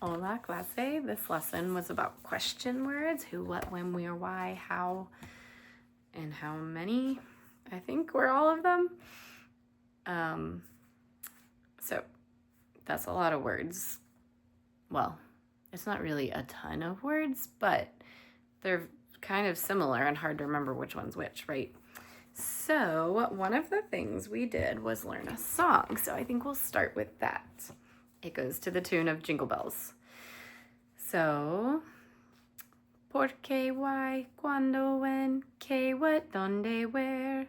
Hola, clase. This lesson was about question words: who, what, when, where, why, how, and how many. I think were all of them. So that's a lot of words. Well, it's not really a ton of words, but they're kind of similar and hard to remember which one's which, right? So one of the things we did was learn a song. So I think we'll start with that. It goes to the tune of Jingle Bells. So, por qué, why, cuándo, when, qué, what, dónde, where,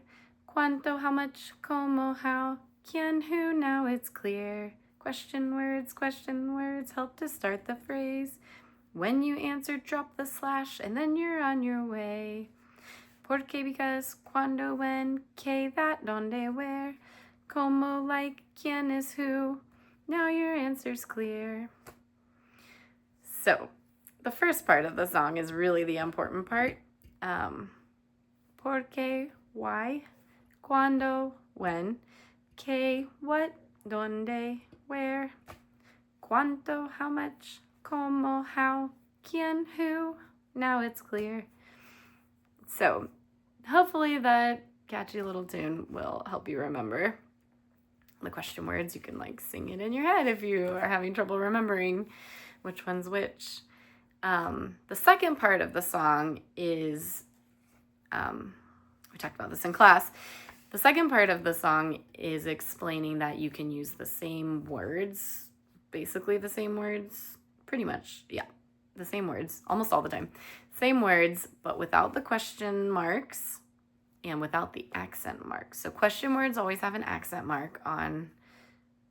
cuánto, how much, cómo, how, quién, who, now it's clear. Question words help to start the phrase. When you answer, drop the slash, and then you're on your way. Por qué, because, cuándo, when, qué, that, dónde, where, cómo, like, quién is who. Now your answer's clear. So, the first part of the song is really the important part. Por qué, why, cuándo, when, qué, what, dónde, where, cuánto, how much, cómo, how, quién, who. Now it's clear. So, hopefully that catchy little tune will help you remember the question words. You can sing it in your head if you are having trouble remembering which one's which. The second part of the song is, we talked about this in class. The second part of the song is explaining that you can use the same words, basically the same words, pretty much, yeah, the same words, almost all the time. Same words, but without the question marks and without the accent mark. So question words always have an accent mark on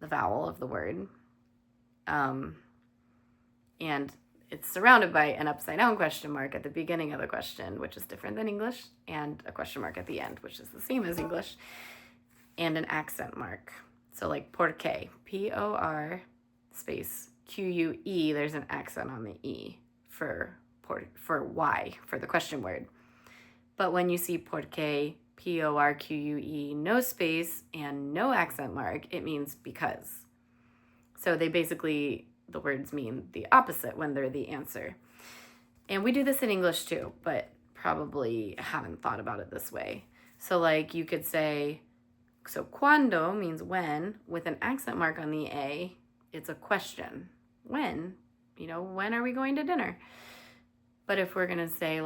the vowel of the word. And it's surrounded by an upside down question mark at the beginning of the question, which is different than English, and a question mark at the end, which is the same as English, and an accent mark. So like por qué, P-O-R space Q-U-E, there's an accent on the E for why, for the question word. But when you see por qué, P-O-R-Q-U-E, no space and no accent mark, it means because. So they basically, the words mean the opposite when they're the answer. And we do this in English too, but probably haven't thought about it this way. So you could say, so cuándo means when, with an accent mark on the A, it's a question. When? When are we going to dinner? But if we're going to say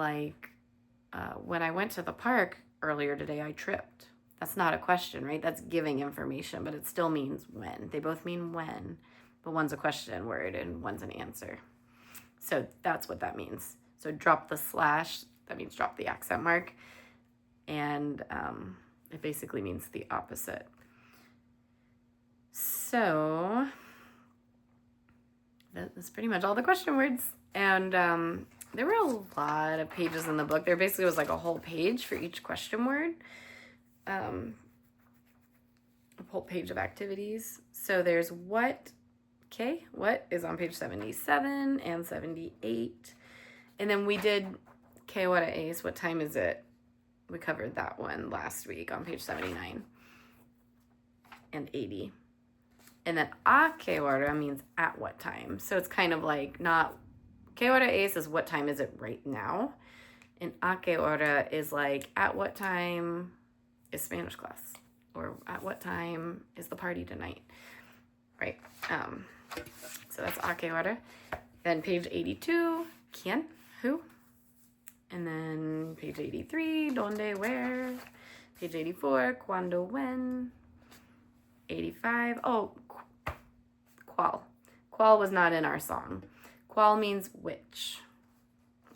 when I went to the park earlier today, I tripped. That's not a question, right? That's giving information, but it still means when. They both mean when, but one's a question word and one's an answer. So that's what that means. So drop the slash, that means drop the accent mark. And it basically means the opposite. So that's pretty much all the question words. And there were a lot of pages in the book. There basically was a whole page for each question word. A whole page of activities. So there's what, okay, what is on page 77 and 78. And then we did que hora es, what time is it? We covered that one last week on page 79 and 80. And then a que hora means at what time. So it's kind of not, que hora es is what time is it right now. And a que hora is at what time is Spanish class? Or at what time is the party tonight? Right. So that's a que hora. Then page 82, quién, who. And then page 83, dónde, where. Page 84, cuándo, when. 85, cuál. Cuál was not in our song. Cuál means which.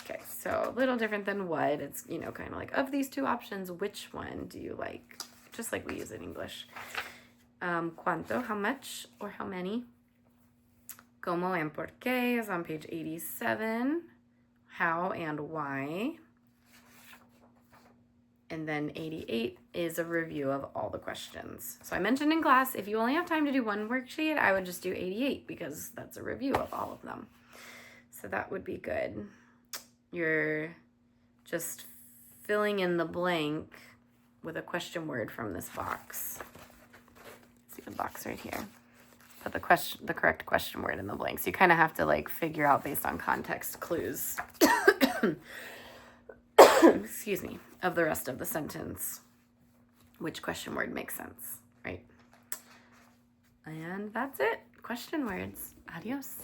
Okay, so a little different than what. It's, kind of of these two options, which one do you like? Just like we use in English. Cuánto, how much or how many. Cómo and por qué is on page 87. How and why. And then 88 is a review of all the questions. So I mentioned in class, if you only have time to do one worksheet, I would just do 88 because that's a review of all of them. So that would be good. You're just filling in the blank with a question word from this box. See the box right here. put the correct question word in the blanks. You kind of have to like figure out based on context clues, excuse me, of the rest of the sentence, which question word makes sense, right? And that's it. Question words. Adios.